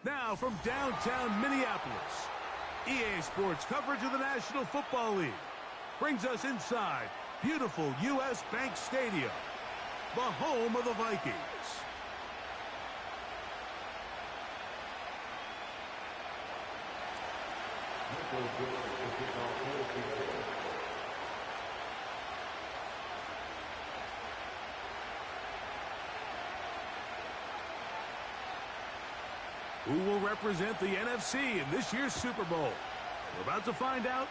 Now from downtown Minneapolis, EA Sports coverage of the National Football League brings us inside beautiful U.S. Bank Stadium, the home of the Vikings. Who will represent the NFC in this year's Super Bowl? We're about to find out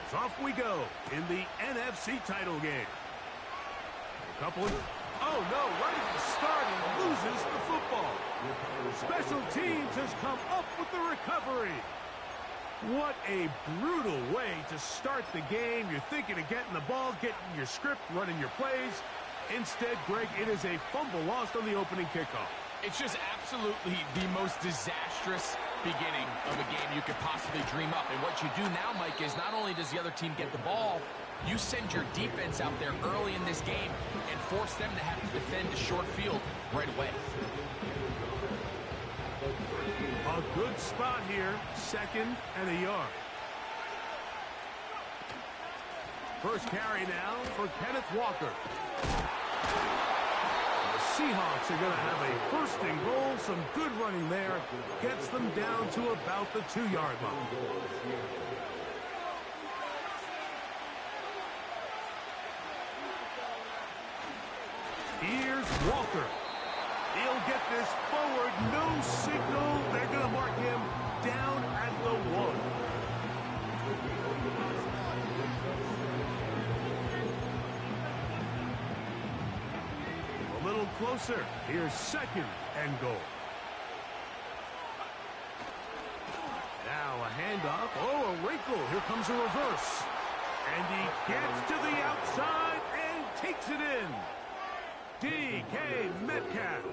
as off we go in the NFC title game. A couple of... Oh, no, right at the start, he loses the football. Special teams has come up with the recovery. What a brutal way to start the game. You're thinking of getting the ball, getting your script, running your plays. Instead, Greg, it is a fumble lost on the opening kickoff. It's just absolutely the most disastrous beginning of a game you could possibly dream up. And what you do now, Mike, is not only does the other team get the ball, you send your defense out there early in this game and force them to have to defend a short field right away. A good spot here, 2nd and a yard. First carry now for Kenneth Walker. The Seahawks are going to have a 1st and goal. Some good running there. Gets them down to about the 2-yard line. Here's Walker. He'll get this forward. No signal. They're going to mark him down at the 1. A little closer. Here's 2nd and goal. Now a handoff. Oh, a wrinkle. Here comes a reverse. And he gets to the outside and takes it in. DK Metcalf.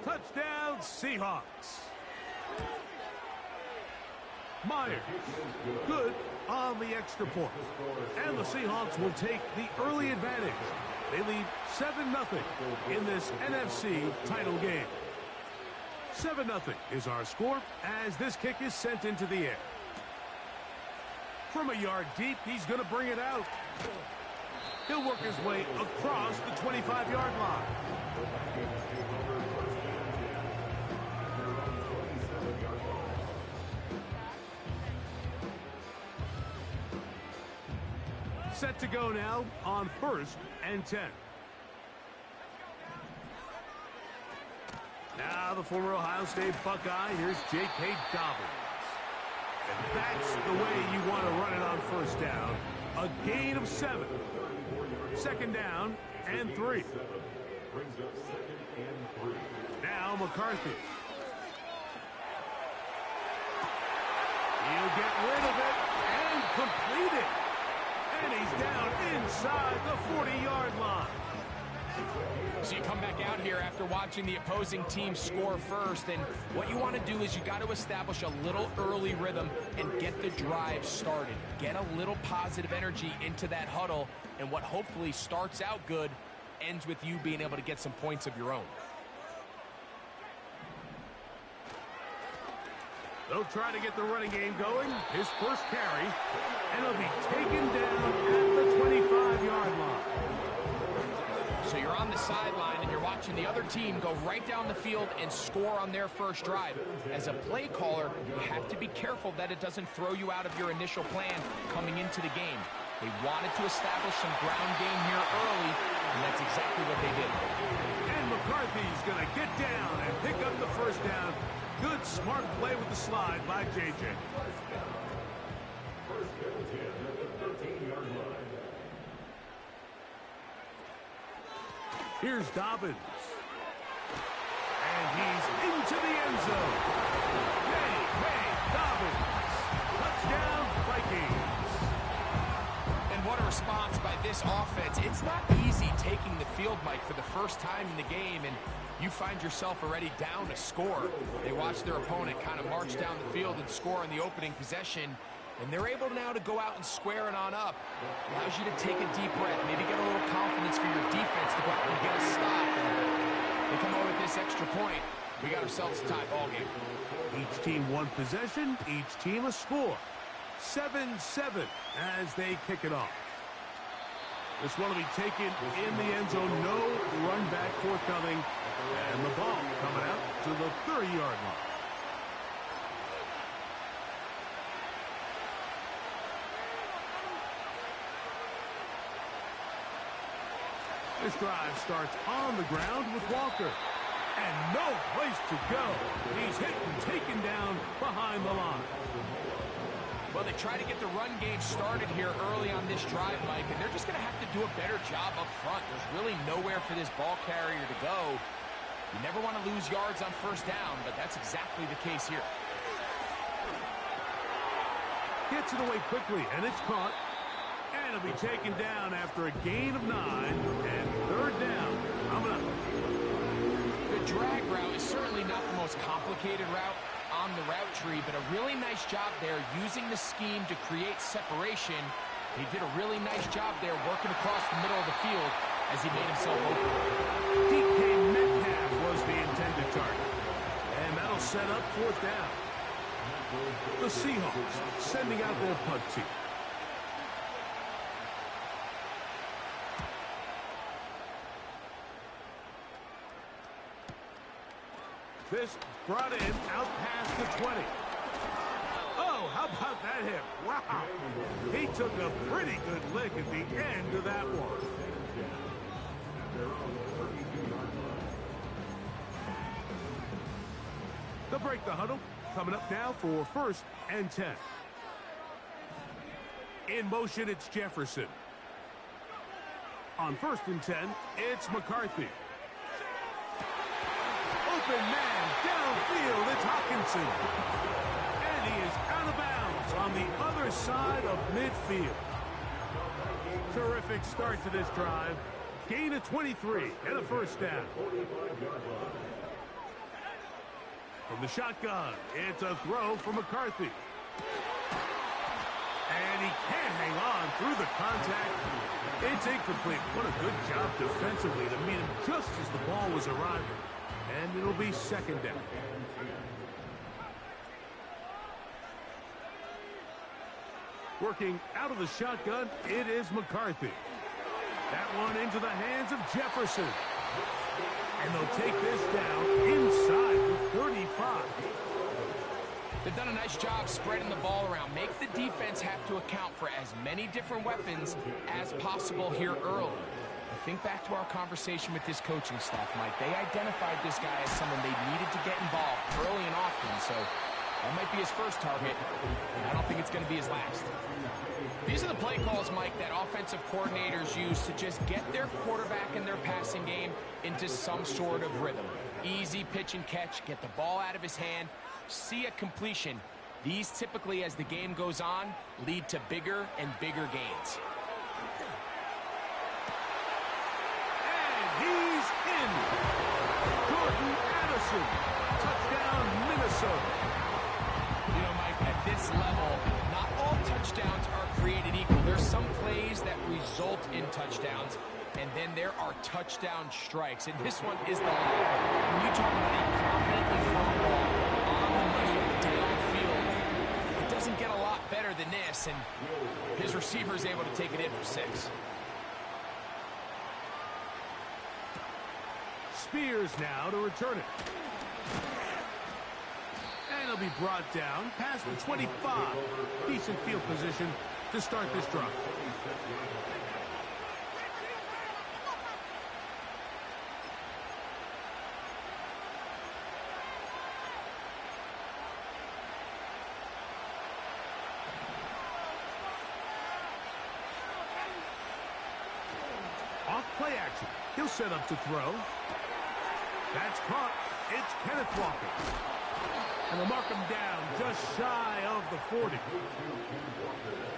Touchdown, Seahawks. Myers. Good on the extra point. And the Seahawks will take the early advantage. They lead 7-0 in this NFC title game. 7-0 is our score as this kick is sent into the air. From a yard deep, he's going to bring it out. He'll work his way across the 25-yard line. Set to go now on 1st and 10. Now the former Ohio State Buckeye. Here's J.K. Dobbins. And that's the way you want to run it on 1st down. A gain of 7. 2nd down and 3. Now McCarthy. He'll get rid of it and complete it. And he's down inside the 40-yard line. So you come back out here after watching the opposing team score first, and what you want to do is you got to establish a little early rhythm and get the drive started. Get a little positive energy into that huddle, and what hopefully starts out good ends with you being able to get some points of your own. They'll try to get the running game going. His first carry, and he'll be taken down at the 25-yard line. So you're on the sideline and you're watching the other team go right down the field and score on their first drive. As a play caller, you have to be careful that it doesn't throw you out of your initial plan coming into the game. They wanted to establish some ground game here early, and that's exactly what they did. And McCarthy's going to get down and pick up the 1st down. Good, smart play with the slide by J.J. Here's Dobbins. And he's into the end zone. J.K. Dobbins. Touchdown, Vikings. And what a response by this offense. It's not easy taking the field, Mike, for the first time in the game, and you find yourself already down a score. They watch their opponent kind of march down the field and score in the opening possession, and they're able now to go out and square it on up. Allows you to take a deep breath, maybe get a little confidence for your defense to go out and get a stop. And they come over with this extra point. We got ourselves a tie ball game. Each team one possession, each team a score. 7-7 as they kick it off. This one will be taken in the end zone. No run back forthcoming. And the ball coming out to the 30-yard line. This drive starts on the ground with Walker. And no place to go. He's hit and taken down behind the line. Well, they try to get the run game started here early on this drive, Mike, and they're just going to have to do a better job up front. There's really nowhere for this ball carrier to go. You never want to lose yards on first down, but that's exactly the case here. Gets it away quickly, and it's caught. And it'll be taken down after a gain of 9, and third down. Coming up. The drag route is certainly not the most complicated route on the route tree, but a really nice job there using the scheme to create separation. He did a really nice job there working across the middle of the field as he made himself open. DK Metcalf was the intended target. And that'll set up fourth down. The Seahawks sending out their punt team. This brought in out past the 20. Oh, how about that hit? Wow. He took a pretty good lick at the end of that one. They'll break the huddle. Coming up now for 1st and 10. In motion, it's Jefferson. On 1st and 10, it's McCarthy. Open man, downfield, it's Hawkinson. And he is out of bounds on the other side of midfield. Terrific start to this drive. Gain of 23 and a first down. From the shotgun, it's a throw for McCarthy. And he can't hang on through the contact. It's incomplete. What a good job defensively to meet him just as the ball was arriving. And it'll be second down. Working out of the shotgun, it is McCarthy. That one into the hands of Jefferson. And they'll take this down inside the 35. They've done a nice job spreading the ball around. Make the defense have to account for as many different weapons as possible here early. Think back to our conversation with this coaching staff, Mike. They identified this guy as someone they needed to get involved early and often, so that might be his first target. I don't think it's going to be his last. These are the play calls, Mike, that offensive coordinators use to just get their quarterback and their passing game into some sort of rhythm. Easy pitch and catch, get the ball out of his hand, see a completion. These typically, as the game goes on, lead to bigger and bigger gains. He's in. Jordan Addison. Touchdown, Minnesota. You know, Mike, at this level, not all touchdowns are created equal. There's some plays that result in touchdowns, and then there are touchdown strikes. And this one is the latter. When you talk about a confidently thrown ball on the money downfield, it doesn't get a lot better than this, and his receiver is able to take it in for 6. Spears now to return it. And he'll be brought down past the 25. Decent field position to start this drive. Off play action. He'll set up to throw. That's caught. It's Kenneth Walker. And they'll mark him down just shy of the 40.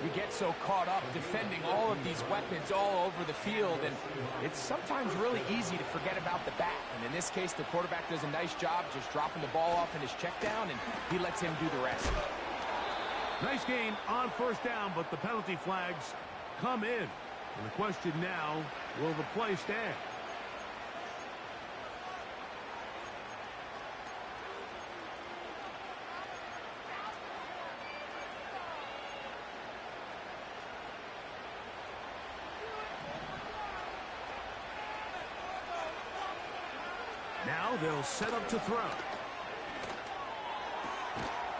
You get so caught up defending all of these weapons all over the field, and it's sometimes really easy to forget about the back. And in this case, the quarterback does a nice job just dropping the ball off in his check down, and he lets him do the rest. Nice gain on first down, but the penalty flags come in. And the question now, will the play stand? Now they'll set up to throw.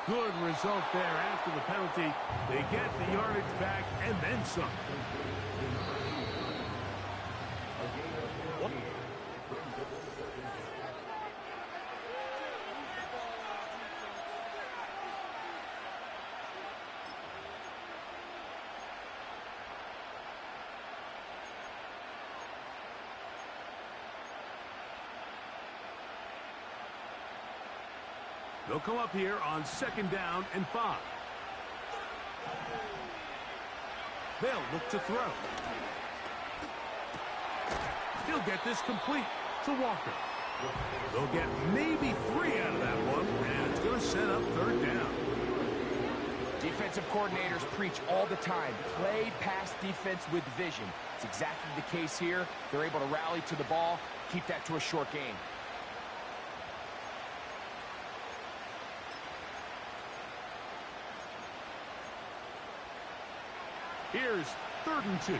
Good result there after the penalty. They get the yardage back and then some. They'll come up here on 2nd down and 5. They'll look to throw. He'll get this complete to Walker. They'll get maybe 3 out of that one, and it's going to set up 3rd down. Defensive coordinators preach all the time, play pass defense with vision. It's exactly the case here. They're able to rally to the ball, keep that to a short gain. Here's 3rd and 2.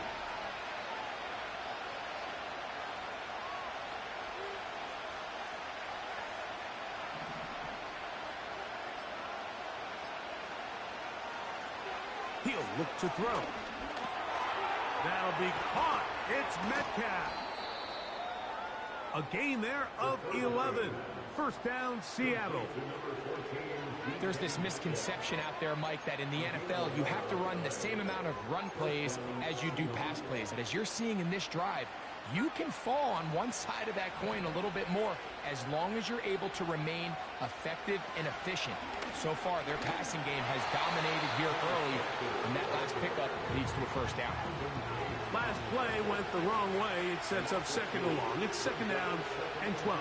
He'll look to throw. That'll be caught. It's Metcalf. A gain there of 11. 1st down, Seattle. There's this misconception out there, Mike, that in the NFL you have to run the same amount of run plays as you do pass plays. And as you're seeing in this drive, you can fall on one side of that coin a little bit more as long as you're able to remain effective and efficient. So far, their passing game has dominated here early, and that last pickup leads to a 1st down. Last play went the wrong way. It sets up 2nd and long. It's 2nd down and 12.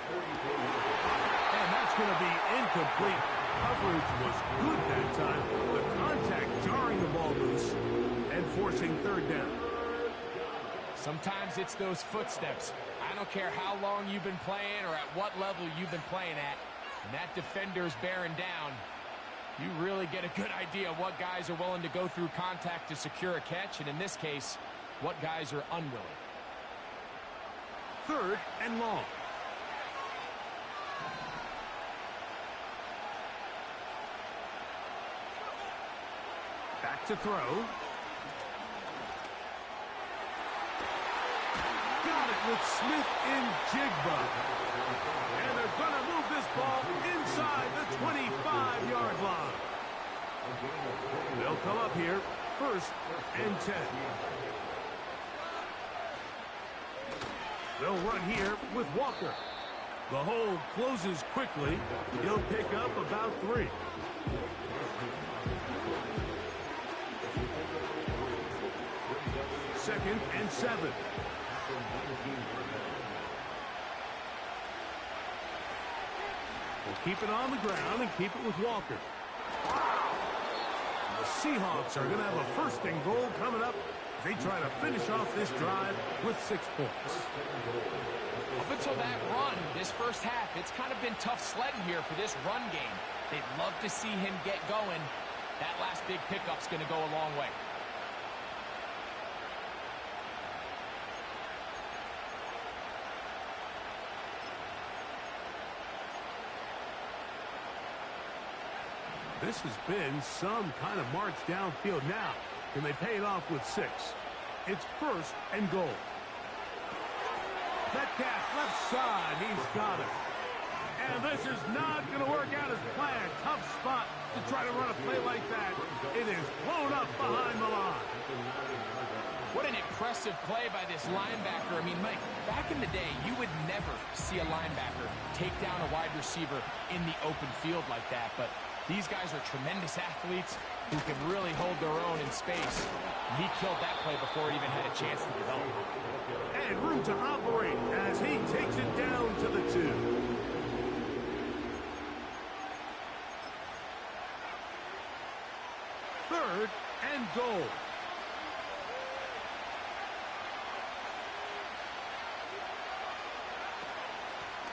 And that's going to be incomplete. Coverage was good that time. The contact jarring the ball loose and forcing 3rd down. Sometimes it's those footsteps. I don't care how long you've been playing or at what level you've been playing at. And that defender's bearing down. You really get a good idea of what guys are willing to go through contact to secure a catch. And in this case, what guys are unwilling. 3rd and long. Back to throw. Got it with Smith in Jigba. And they're going to move this ball inside the 25-yard line. They'll come up here 1st and 10. They'll run here with Walker. The hole closes quickly. He'll pick up about 3. Second and 7. We'll keep it on the ground and keep it with Walker. The Seahawks are going to have a 1st and goal coming up. They try to finish off this drive with 6 points. Up until that run, this 1st half, it's kind of been tough sledding here for this run game. They'd love to see him get going. That last big pickup's going to go a long way. This has been some kind of march downfield. Now, can they pay it off with 6? It's 1st and goal. Metcalf left side. He's got it. And this is not going to work out as planned. Tough spot to try to run a play like that. It is blown up behind the line. What an impressive play by this linebacker. I mean, Mike, back in the day, you would never see a linebacker take down a wide receiver in the open field like that. But these guys are tremendous athletes who can really hold their own in space. And he killed that play before it even had a chance to develop. And room to operate as he takes it down to the 2. Third and goal.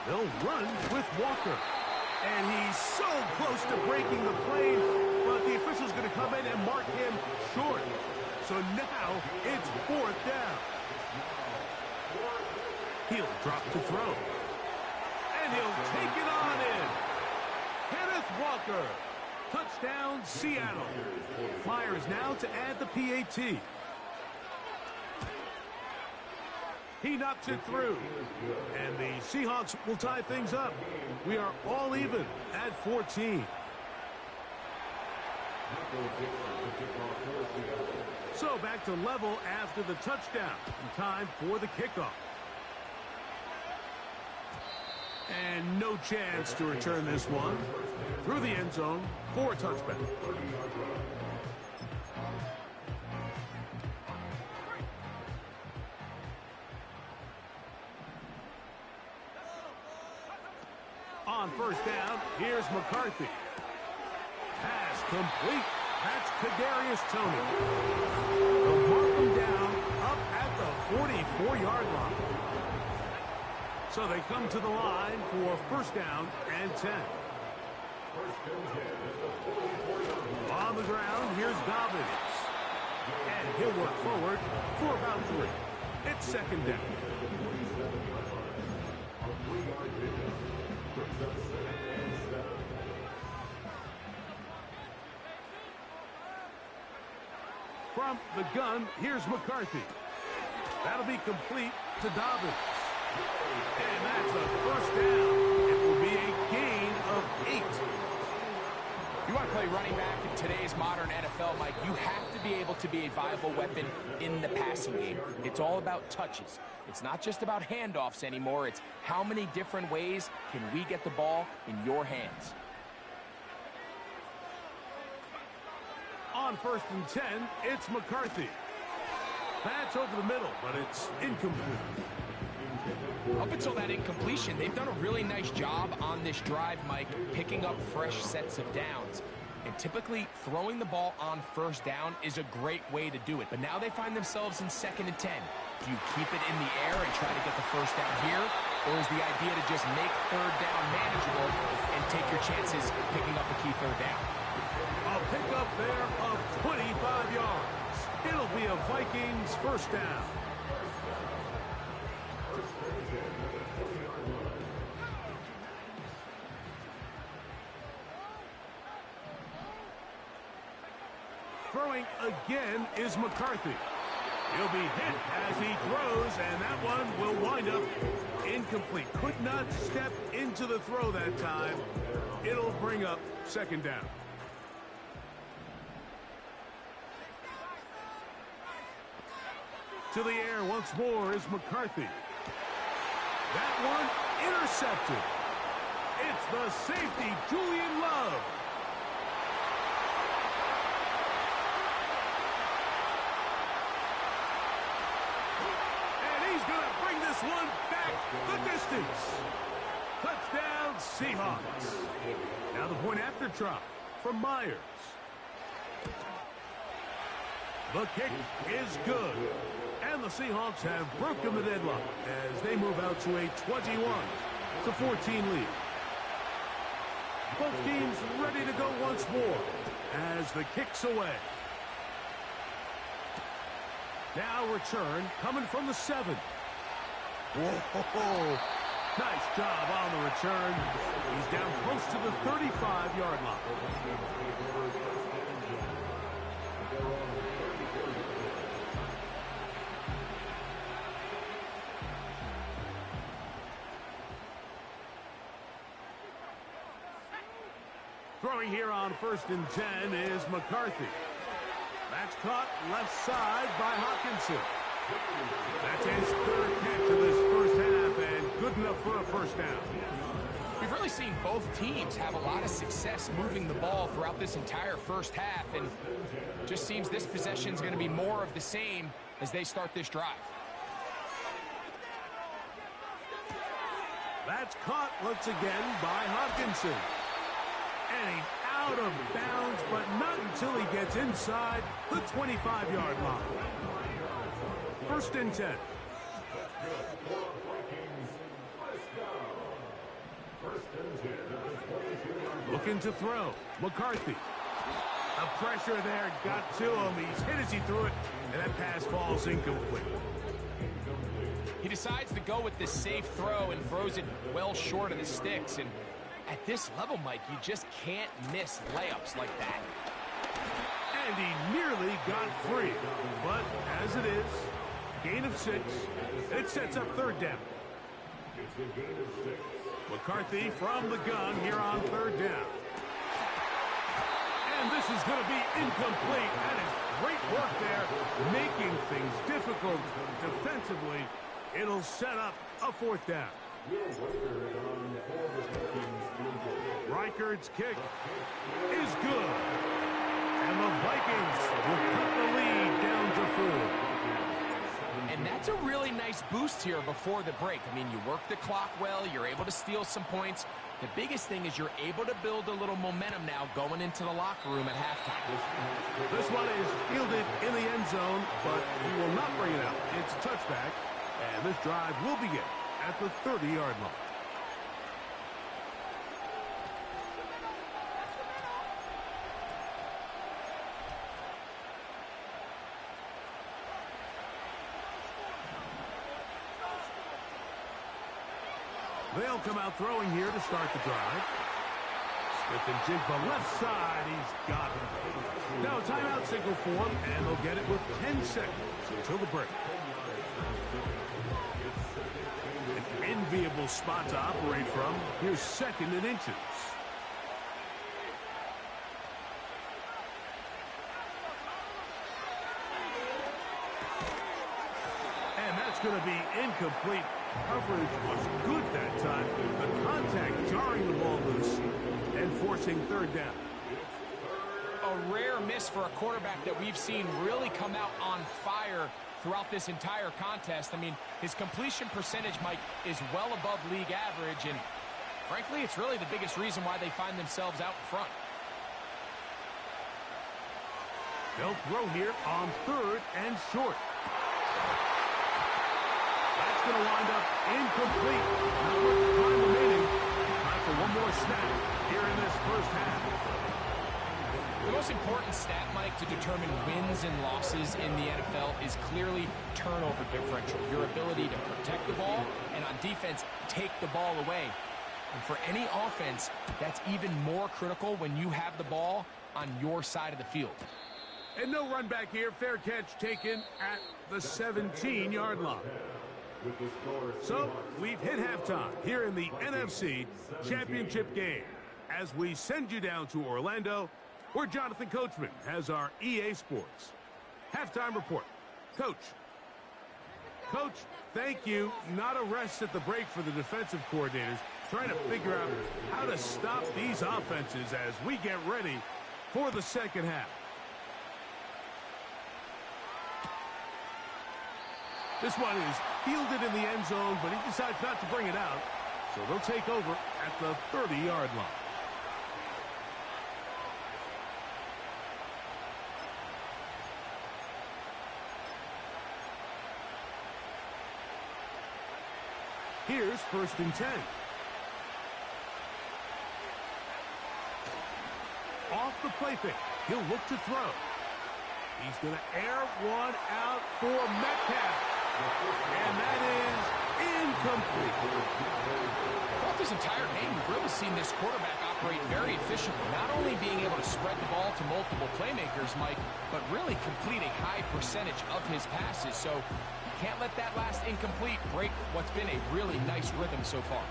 They'll run with Walker. And he's so close to breaking the plane, but the official's going to come in and mark him short. So now it's 4th down. He'll drop to throw. And he'll take it on in. Kenneth Walker. Touchdown, Seattle. Myers now to add the PAT. He knocks it through. And the Seahawks will tie things up. We are all even at 14. So back to level after the touchdown. Time for the kickoff. And no chance to return this one. Through the end zone for a touchback. On first down, here's McCarthy. Pass complete. That's Kadarius Toney. They'll mark him down up at the 44-yard line. So they come to the line for first down and 10. On the ground, here's Dobbins. And he'll work forward for about 3. It's second down. From the gun, here's McCarthy. That'll be complete to Dobbins. And that's a first down. It will be a gain of 8. If you want to play running back in today's modern NFL, Mike, you have to be able to be a viable weapon in the passing game. It's all about touches. It's not just about handoffs anymore. It's how many different ways can we get the ball in your hands. On first and 10, it's McCarthy. That's over the middle, but it's incomplete. Up until that incompletion, they've done a really nice job on this drive, Mike, picking up fresh sets of downs. And typically, throwing the ball on first down is a great way to do it. But now they find themselves in second and 10. Do you keep it in the air and try to get the first down here? Or is the idea to just make third down manageable and take your chances picking up a key third down? A pickup there of 25 yards. It'll be a Vikings first down. Throwing again is McCarthy. He'll be hit as he throws, and that one will wind up incomplete. Could not step into the throw that time. It'll bring up second down. To the air once more is McCarthy. That one intercepted. It's the safety, Julian Love. And he's going to bring this one back the distance. Touchdown, Seahawks. Now the point after try from Myers. The kick is good. And the Seahawks have broken the deadlock as they move out to a 21-14 lead. Both teams ready to go once more as the kick's away. Now return coming from the 7. Whoa! Nice job on the return. He's down close to the 35-yard line. Throwing here on first and 10 is McCarthy. That's caught left side by Hawkinson. That's his third catch of this first half and good enough for a first down. We've really seen both teams have a lot of success moving the ball throughout this entire first half, and just seems this possession is going to be more of the same as they start this drive. That's caught once again by Hawkinson. And he's out of bounds, but not until he gets inside the 25-yard line. First and 10. Looking to throw. McCarthy. The pressure there got to him. He's hit as he threw it, and that pass falls incomplete. He decides to go with this safe throw and throws it well short of the sticks. And at this level, Mike, you just can't miss layups like that. And he nearly got free. But as it is, gain of 6. It sets up third down. McCarthy from the gun here on third down. And this is going to be incomplete. That is great work there, making things difficult defensively. It'll set up a fourth down. Reichard's kick is good. And the Vikings will cut the lead down to 4. And that's a really nice boost here before the break. I mean, you work the clock well. You're able to steal some points. The biggest thing is you're able to build a little momentum now going into the locker room at halftime. This one is fielded in the end zone, but he will not bring it out. It's a touchback, and this drive will begin at the 30-yard line. They'll come out throwing here to start the drive. Smith and Jigba left side. He's got it. Now a timeout signal for him, and they'll get it with 10 seconds until the break. An enviable spot to operate from. Here's 2nd and inches. And that's going to be incomplete. Coverage was good that time. The contact jarring the ball loose and forcing third down. A rare miss for a quarterback that we've seen really come out on fire throughout this entire contest. I mean, his completion percentage, Mike, is well above league average, and frankly, it's really the biggest reason why they find themselves out in front. They'll throw here on 3rd and short. That's going to wind up incomplete. Not much time remaining. Time for one more snap here in this first half. The most important stat, Mike, to determine wins and losses in the NFL is clearly turnover differential. Your ability to protect the ball and on defense, take the ball away. And for any offense, that's even more critical when you have the ball on your side of the field. And no run back here. Fair catch taken at the 17-yard line. So we've hit halftime here in the NFC Championship game. As we send you down to Orlando, where Jonathan Coachman has our EA Sports halftime report. Coach, thank you. Not a rest at the break for the defensive coordinators, trying to figure out how to stop these offenses as we get ready for the second half. This one is fielded in the end zone, but he decides not to bring it out. So they'll take over at the 30-yard line. Here's 1st and 10. Off the play fake. He'll look to throw. He's going to air one out for Metcalf. And that is incomplete. Throughout this entire game, we've really seen this quarterback operate very efficiently. Not only being able to spread the ball to multiple playmakers, Mike, but really complete a high percentage of his passes. So you can't let that last incomplete break what's been a really nice rhythm so far.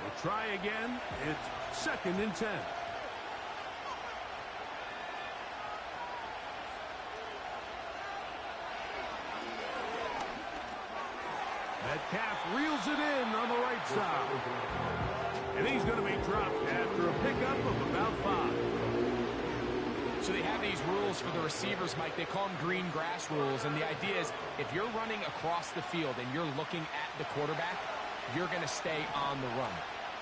We'll try again. It's 2nd and 10. Metcalf reels it in on the right side. And he's going to be dropped after a pickup of about 5. So they have these rules for the receivers, Mike. They call them green grass rules. And the idea is if you're running across the field and you're looking at the quarterback, you're going to stay on the run.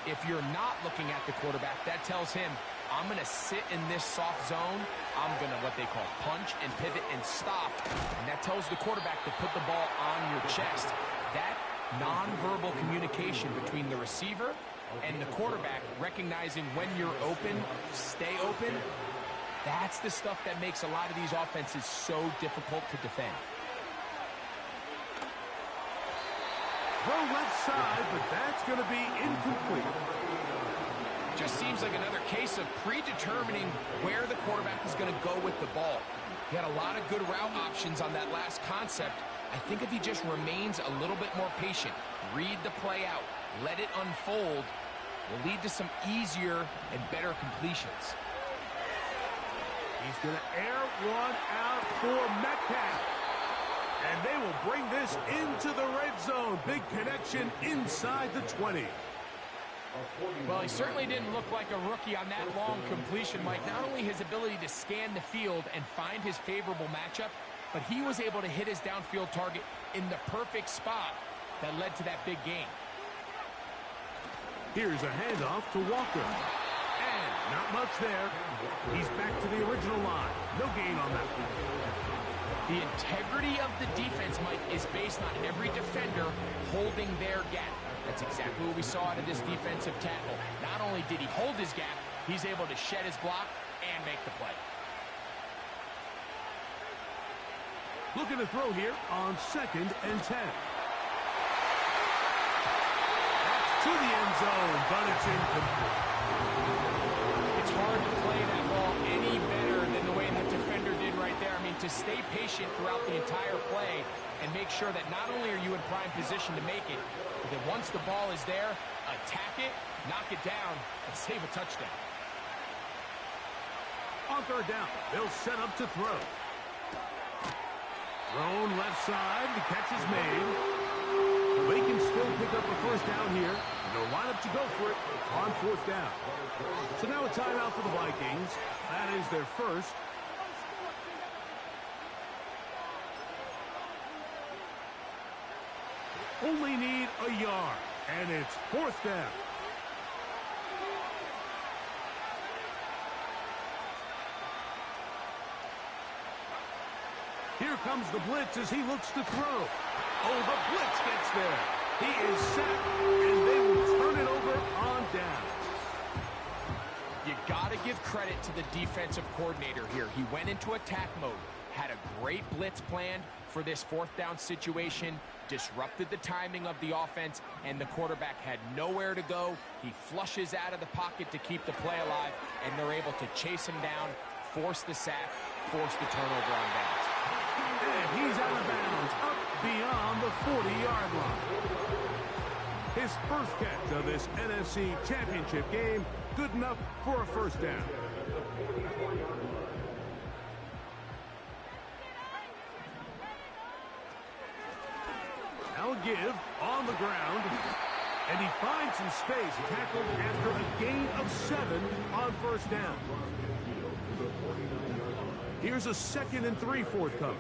If you're not looking at the quarterback, that tells him, I'm going to sit in this soft zone. I'm going to what they call punch and pivot and stop. And that tells the quarterback to put the ball on your chest. That nonverbal communication between the receiver and the quarterback, recognizing when you're open, stay open, That's the stuff that makes a lot of these offenses so difficult to defend. Throw left side, but that's going to be incomplete. Just seems like another case of predetermining where the quarterback is going to go with the ball. He had a lot of good route options on that last concept. I think if he just remains a little bit more patient, read the play out, let it unfold, will lead to some easier and better completions. He's going to air one out for Metcalf. And they will bring this into the red zone. Big connection inside the 20. Well, he certainly didn't look like a rookie on that long completion, Mike. Not only his ability to scan the field and find his favorable matchup, but he was able to hit his downfield target in the perfect spot that led to that big gain. Here's a handoff to Walker. And not much there. He's back to the original line. No gain on that one. The integrity of the defense, Mike, is based on every defender holding their gap. That's exactly what we saw out of this defensive tackle. Not only did he hold his gap, he's able to shed his block and make the play. Looking to throw here on 2nd and 10. That's to the end zone, but it's incomplete. It's hard to play that ball any better than the way that defender did right there. I mean, to stay patient throughout the entire play and make sure that not only are you in prime position to make it, but that once the ball is there, attack it, knock it down, and save a touchdown. On 3rd down, they'll set up to throw. Thrown left side, the catch is made. They can still pick up a 1st down here. And they'll line up to go for it on 4th down. So now a timeout for the Vikings. That is their first. Only need a yard, and it's 4th down. Here comes the blitz as he looks to throw. Oh, the blitz gets there. He is sacked, and they will turn it over on down. You got to give credit to the defensive coordinator here. He went into attack mode, had a great blitz plan for this 4th down situation, disrupted the timing of the offense, and the quarterback had nowhere to go. He flushes out of the pocket to keep the play alive, and they're able to chase him down, force the sack, force the turnover on downs. And he's out of bounds, up beyond the 40-yard line. His first catch of this NFC Championship game, good enough for a 1st down. Now a give on the ground, and he finds some space, tackled after a gain of 7 on 1st down. Here's a 2nd and 3 forthcoming.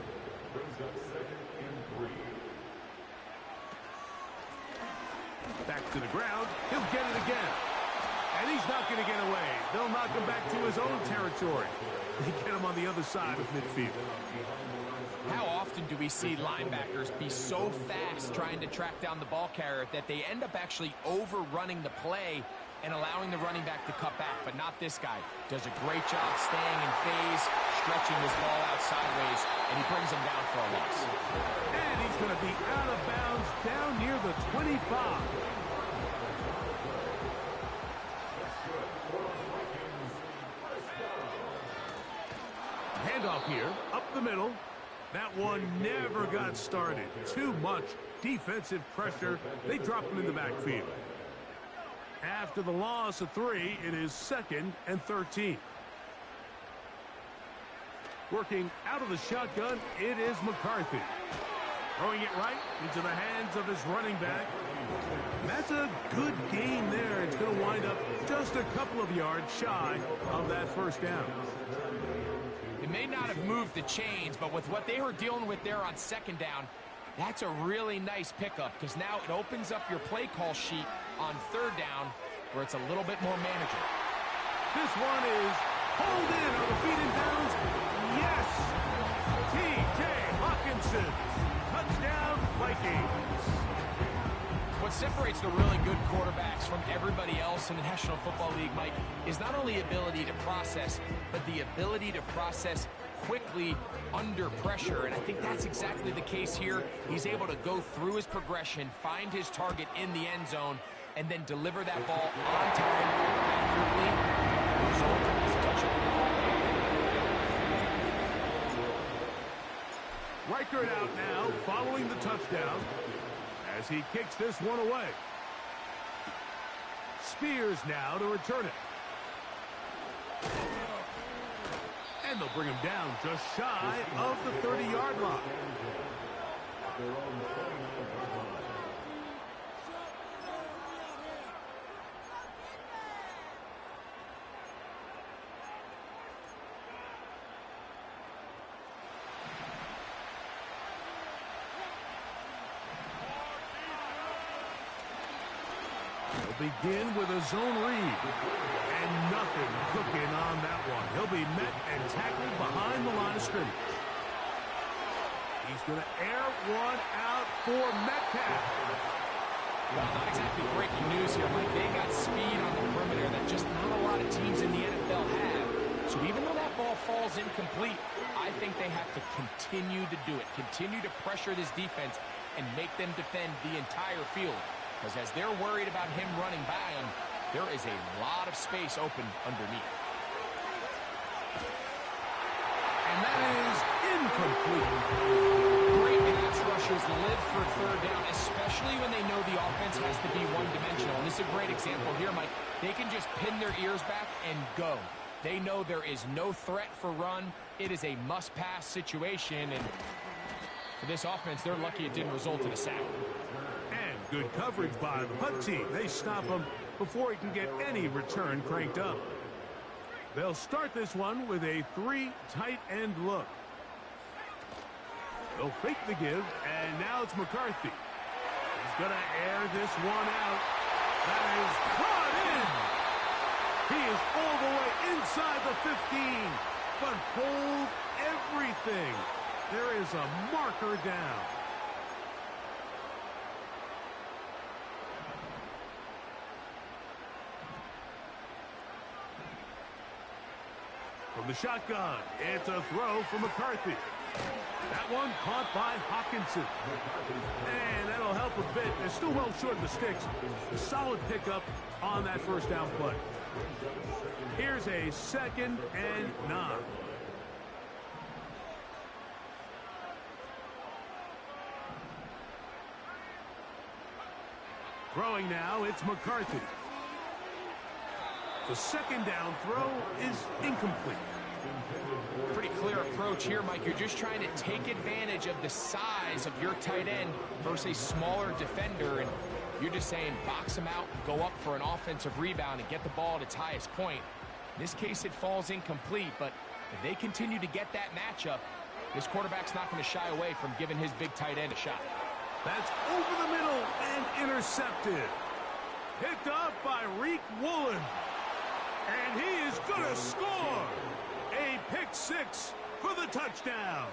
Back to the ground. He'll get it again. And he's not going to get away. They'll knock him back to his own territory. They get him on the other side of midfield. How often do we see linebackers be so fast trying to track down the ball carrier that they end up actually overrunning the play and allowing the running back to cut back, but not this guy. Does a great job staying in phase, stretching his ball out sideways, and he brings him down for a loss. And he's going to be out of bounds down near the 25. Handoff here, up the middle. That one never got started. Too much defensive pressure. They drop him in the backfield. After the loss of 3, it is 2nd and 13. Working out of the shotgun, it is McCarthy. Throwing it right into the hands of his running back. That's a good gain there. It's going to wind up just a couple of yards shy of that 1st down. It may not have moved the chains, but with what they were dealing with there on 2nd down, that's a really nice pickup because now it opens up your play call sheet on 3rd down where it's a little bit more manageable. This one is pulled in on the feet and downs. Yes! T.J. Hawkinson. Touchdown, Vikings. What separates the really good quarterbacks from everybody else in the National Football League, Mike, is not only ability to process, but the ability to process quickly under pressure. And I think that's exactly the case here. He's able to go through his progression, find his target in the end zone, and then deliver that ball on time, accurately, and the result is a touchdown. Reichert out now, following the touchdown, as he kicks this one away. Spears now to return it. And they'll bring him down just shy of the 30-yard line. Begin with a zone read, and nothing cooking on that one. He'll be met and tackled behind the line of scrimmage. He's going to air one out for Metcalf. Well, not exactly breaking news here, Mike. They got speed on the perimeter that just not a lot of teams in the NFL have. So even though that ball falls incomplete, I think they have to continue to do it, continue to pressure this defense and make them defend the entire field. Because as they're worried about him running by him, there is a lot of space open underneath. And that is incomplete. Great pass rushers live for third down, especially when they know the offense has to be one-dimensional. And this is a great example here, Mike. They can just pin their ears back and go. They know there is no threat for run. It is a must-pass situation. And for this offense, they're lucky it didn't result in a sack. Good coverage by the punt team. They stop him before he can get any return cranked up. They'll start this one with a 3 tight end look. They'll fake the give, and now it's McCarthy. He's going to air this one out. That is caught in. He is all the way inside the 15, but hold everything. There is a marker down. From the shotgun, it's a throw for McCarthy. That one caught by Hawkinson. And that'll help a bit. They're still well short of the sticks. A solid pickup on that first down play. Here's a 2nd and 9. Throwing now, it's McCarthy. The 2nd down throw is incomplete. Pretty clear approach here, Mike. You're just trying to take advantage of the size of your tight end versus a smaller defender, and you're just saying box him out, go up for an offensive rebound, and get the ball at its highest point. In this case, it falls incomplete, but if they continue to get that matchup, this quarterback's not going to shy away from giving his big tight end a shot. That's over the middle and intercepted. Picked off by Reek Woolen. And he is going to score a pick 6 for the touchdown.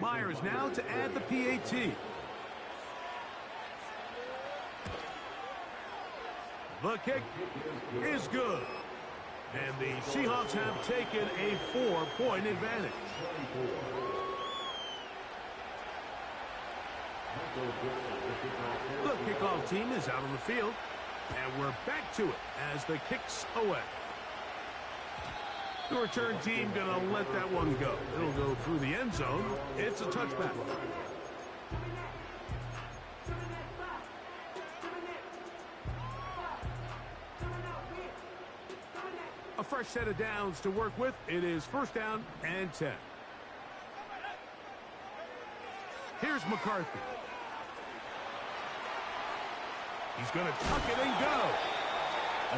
Myers now to add the PAT. The kick is good. And the Seahawks have taken a 4-point advantage. The kickoff team is out on the field. And we're back to it as the kick's away. The return team going to let that one go. It'll go through the end zone. It's a touchback. A fresh set of downs to work with. It is 1st down and 10. Here's McCarthy. He's going to tuck it and go.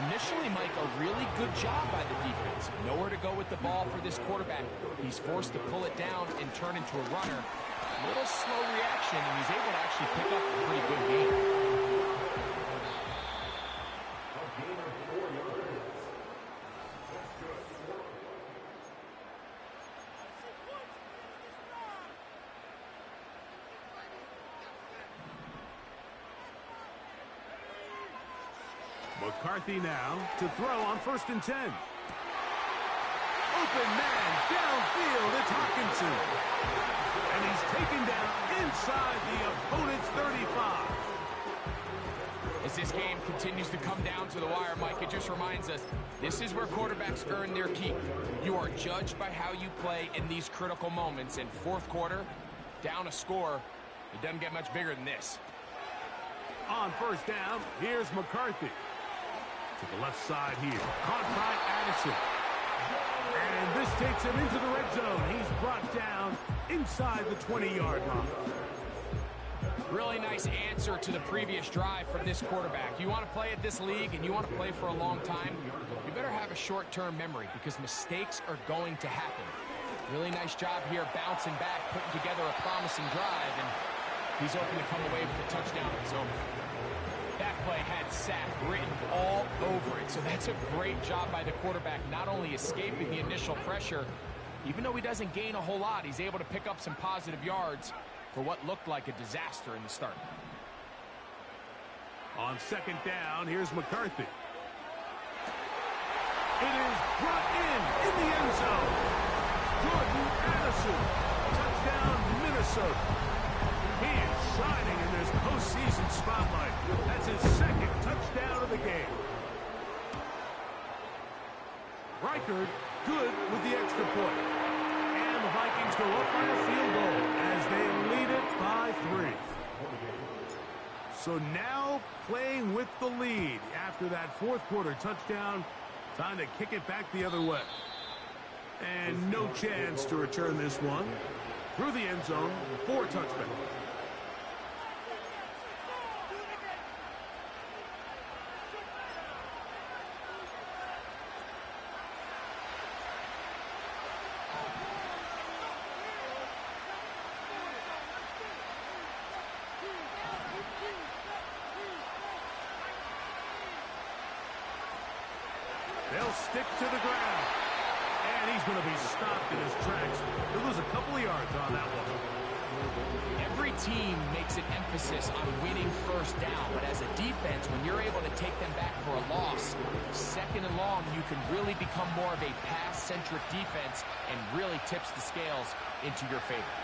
Initially, Mike, a really good job by the defense. Nowhere to go with the ball for this quarterback. He's forced to pull it down and turn into a runner. A little slow reaction, and he's able to actually pick up a pretty good game. McCarthy now to throw on 1st and 10. Open man downfield. It's Hawkinson. And he's taken down inside the opponent's 35. As this game continues to come down to the wire, Mike, it just reminds us, this is where quarterbacks earn their keep. You are judged by how you play in these critical moments. In 4th quarter, down a score, it doesn't get much bigger than this. On 1st down, here's McCarthy. To the left side here, caught by Addison. And this takes him into the red zone. He's brought down inside the 20-yard line. Really nice answer to the previous drive from this quarterback. You want to play at this league and you want to play for a long time, you better have a short-term memory because mistakes are going to happen. Really nice job here bouncing back, putting together a promising drive, and he's open to come away with a touchdown of his own. That play had sack written all over it, so that's a great job by the quarterback, not only escaping the initial pressure, even though he doesn't gain a whole lot, he's able to pick up some positive yards for what looked like a disaster in the start. On 2nd down, here's McCarthy. It is brought in the end zone. Jordan Addison, touchdown Minnesota. He is shining in this postseason spotlight. That's his 2nd touchdown of the game. Reichard good with the extra point. And the Vikings go up by a field goal as they lead it by 3. So now playing with the lead after that 4th quarter touchdown. Time to kick it back the other way. And no chance to return this one. Through the end zone for a touchback. They'll stick to the ground. And he's going to be stopped in his tracks. He'll lose a couple of yards on that one. Every team makes an emphasis on winning 1st down, but as a defense, when you're able to take them back for a loss, 2nd and long, you can really become more of a pass-centric defense and really tips the scales into your favor.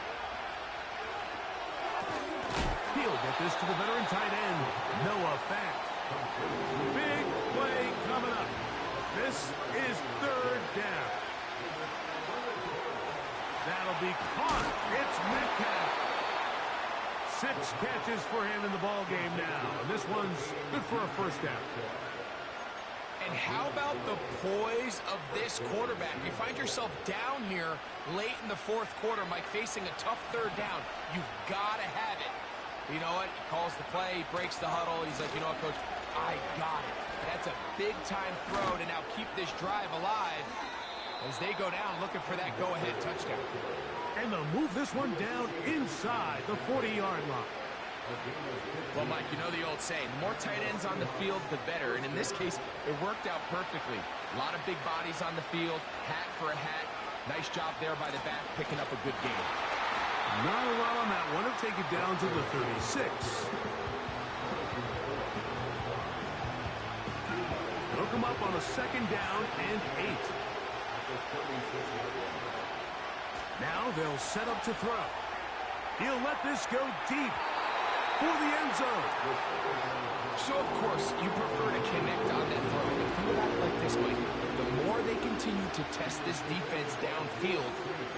He'll get this to the veteran tight end, Noah Fant. Big play coming up. This is 3rd down. That'll be caught. It's Metcalf. 6 catches for him in the ball game now. And this one's good for a 1st down. And how about the poise of this quarterback? You find yourself down here late in the 4th quarter, Mike, facing a tough 3rd down. You've got to have it. You know what? He calls the play, he breaks the huddle. He's like, you know what, Coach? I got it. That's a big-time throw to now keep this drive alive as they go down looking for that go-ahead touchdown. And they'll move this one down inside the 40-yard line. Well, Mike, you know the old saying, the more tight ends on the field, the better. And in this case, it worked out perfectly. A lot of big bodies on the field, hat for a hat. Nice job there by the back, picking up a good game. Not a lot on that one. He'll take it down to the 36. They'll come up on a 2nd down and 8. Now they'll set up to throw. He'll let this go deep for the end zone. So, of course, you prefer to connect on that throw. But think about it like this, Mike. The more they continue to test this defense downfield,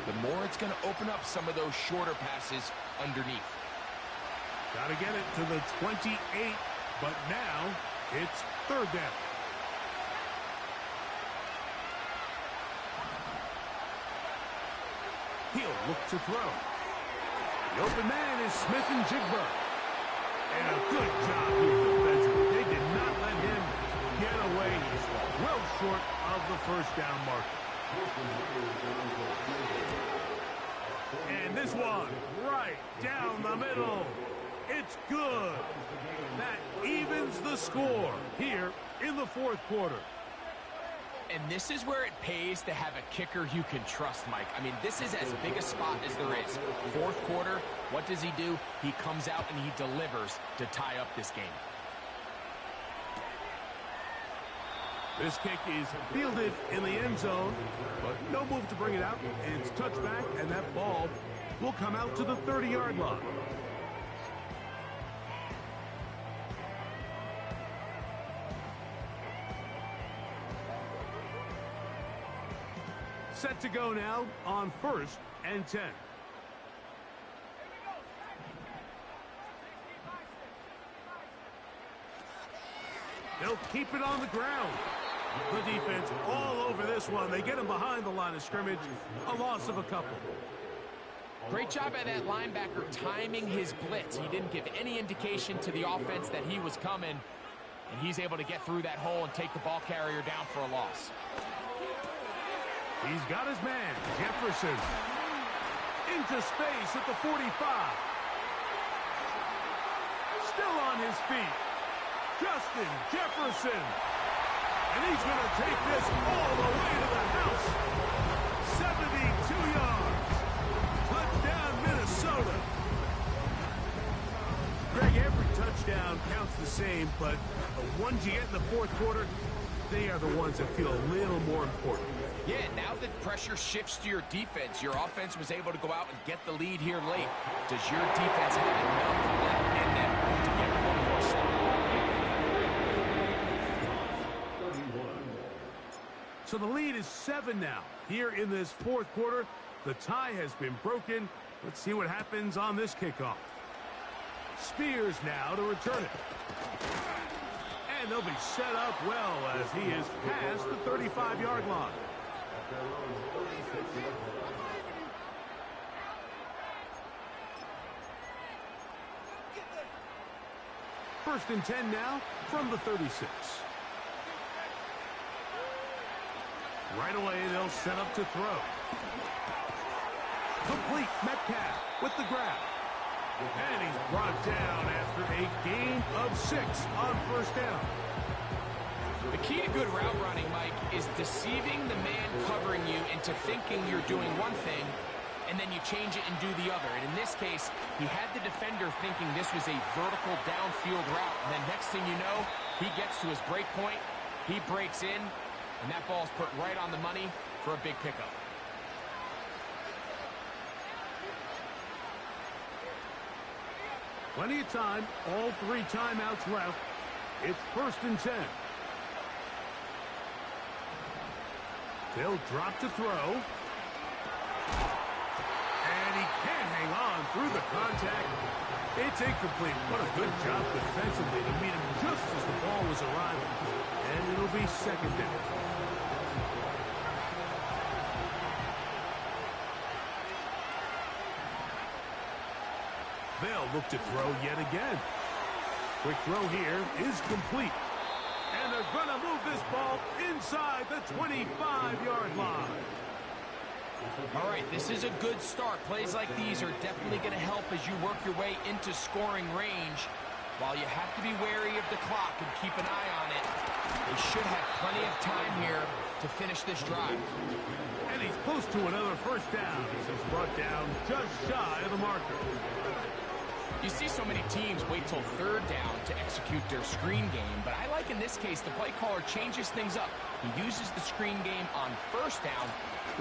the more it's going to open up some of those shorter passes underneath. Got to get it to the 28, but now it's 3rd down. He'll look to throw. The open man is Smith and Jigba. And a good job here defensively. They did not let him get away. He's well short of the 1st down marker. And this one right down the middle. It's good. That evens the score here in the 4th quarter. And this is where it pays to have a kicker you can trust, Mike. I mean, this is as big a spot as there is. 4th quarter, what does he do? He comes out and he delivers to tie up this game. This kick is fielded in the end zone, but no move to bring it out. It's touched back, and that ball will come out to the 30-yard line. Set to go now on 1st and 10. They'll keep it on the ground. The defense all over this one. They get him behind the line of scrimmage. A loss of a couple. Great job by that linebacker timing his blitz. He didn't give any indication to the offense that he was coming, and he's able to get through that hole and take the ball carrier down for a loss. He's got his man, Jefferson. Into space at the 45. Still on his feet. Justin Jefferson. And he's going to take this all the way to the house. 72 yards. Touchdown, Minnesota. Greg, every touchdown counts the same, but the ones you get in the fourth quarter, they are the ones that feel a little more important. Yeah, now that pressure shifts to your defense, your offense was able to go out and get the lead here late. Does your defense have enough left in them to get one more stop? So the lead is 7 now. Here in this fourth quarter, the tie has been broken. Let's see what happens on this kickoff. Spears now to return it. And they'll be set up well as he is past the 35-yard line. First and 10 now from the 36. Right away, they'll set up to throw. Complete. Metcalf with the grab. And he's brought down after a gain of 6 on first down. The key to good route running, Mike, is deceiving the man covering you into thinking you're doing one thing, and then you change it and do the other. And in this case, he had the defender thinking this was a vertical downfield route. And then next thing you know, he gets to his break point, he breaks in, and that ball's put right on the money for a big pickup. Plenty of time. All 3 timeouts left. It's first and 10. They'll drop to throw. And he can't hang on through the contact. It's incomplete. What a good job defensively to meet him just as the ball was arriving. And it'll be second down. They'll look to throw yet again. Quick throw here is complete. And they're going to move this ball inside the 25-yard line. All right, this is a good start. Plays like these are definitely going to help as you work your way into scoring range. While you have to be wary of the clock and keep an eye on it, they should have plenty of time here to finish this drive. And he's close to another first down. He's brought down just shy of the marker. You see so many teams wait till third down to execute their screen game, but I like in this case the play caller changes things up. He uses the screen game on first down,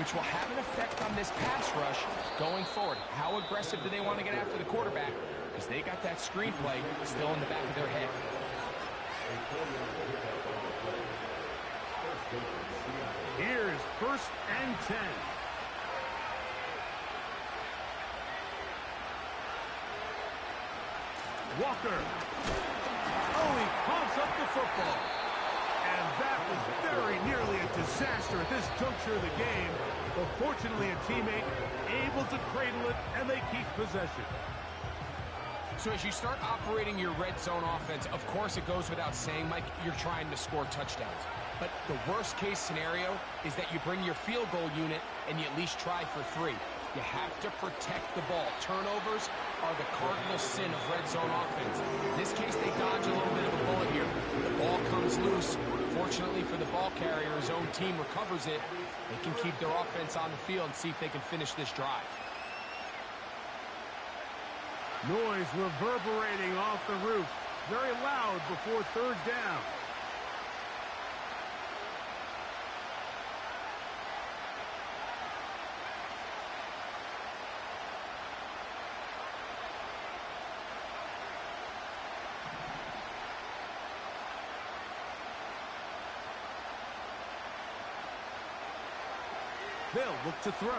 which will have an effect on this pass rush going forward. How aggressive do they want to get after the quarterback? Because they got that screen play still in the back of their head. Here's first and 10. Walker. Oh, he pumps up the football. And that was very nearly a disaster at this juncture of the game. But fortunately, a teammate able to cradle it, and they keep possession. So as you start operating your red zone offense, of course it goes without saying, Mike, you're trying to score touchdowns. But the worst case scenario is that you bring your field goal unit and you at least try for 3. You have to protect the ball. Turnovers are the cardinal sin of red zone offense. In this case, they dodge a little bit of a bullet here. The ball comes loose. Fortunately for the ball carrier, his own team recovers it. They can keep their offense on the field and see if they can finish this drive. Noise reverberating off the roof. Very loud before third down. They'll look to throw.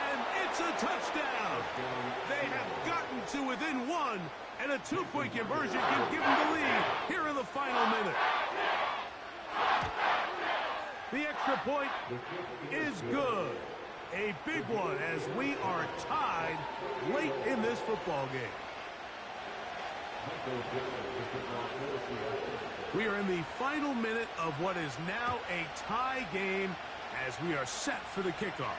And it's a touchdown. They have gotten to within one, and a two-point conversion can give them the lead here in the final minute. The extra point is good. A big one as we are tied late in this football game. We are in the final minute of what is now a tie game as we are set for the kickoff.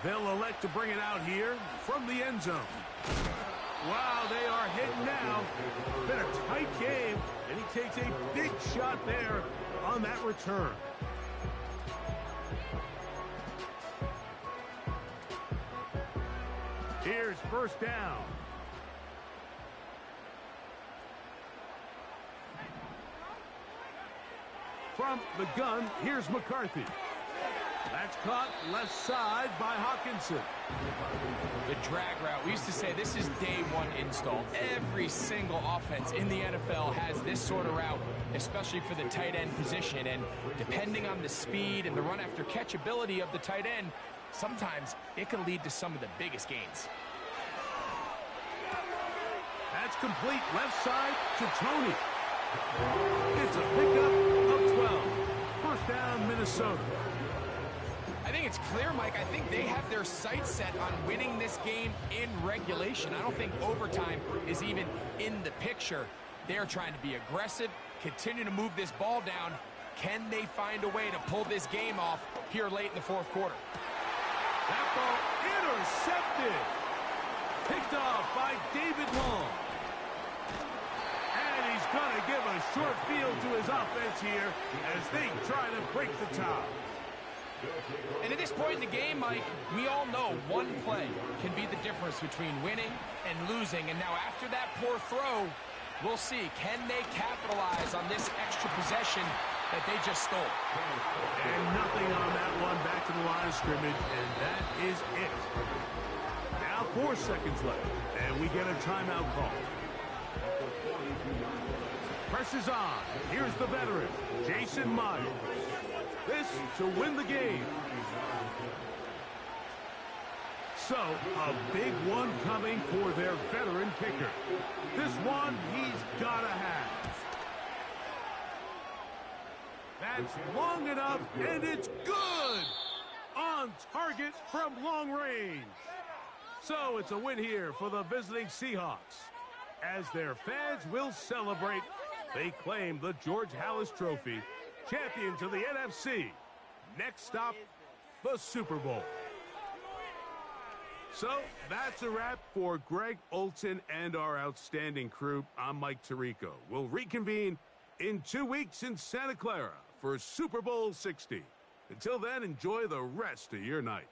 They'll elect to bring it out here from the end zone. Wow, they are hitting now. Been a tight game, and he takes a big shot there on that return. Here's first down. From the gun, here's McCarthy. That's caught left side by Hawkinson. The drag route. We used to say this is day one install. Every single offense in the NFL has this sort of route, especially for the tight end position. And depending on the speed and the run after catch ability of the tight end, sometimes it can lead to some of the biggest gains. That's complete left side to Tony. It's a pickup of 12. First down, Minnesota. I think it's clear, Mike. I think they have their sights set on winning this game in regulation. I don't think overtime is even in the picture. They're trying to be aggressive, continue to move this ball down. Can they find a way to pull this game off here late in the fourth quarter? That ball intercepted. Picked off by David Long. And he's going to give a short field to his offense here as they try to break the tie. And at this point in the game, Mike, we all know one play can be the difference between winning and losing. And now after that poor throw, we'll see, can they capitalize on this extra possession that they just stole? And nothing on that one, back to the line of scrimmage, and that is it. Now 4 seconds left, and we get a timeout call. Pressure's on. Here's the veteran, Jason Myers. This to win the game. So, a big one coming for their veteran kicker. This one he's got to have. That's long enough, and it's good! On target from long range. So, it's a win here for the visiting Seahawks. As their fans will celebrate, they claim the George Halas Trophy. Champions of the NFC. Next stop, the Super Bowl. So, that's a wrap for Greg Olson and our outstanding crew. I'm Mike Tirico. We'll reconvene in 2 weeks in Santa Clara for Super Bowl 60. Until then, enjoy the rest of your night.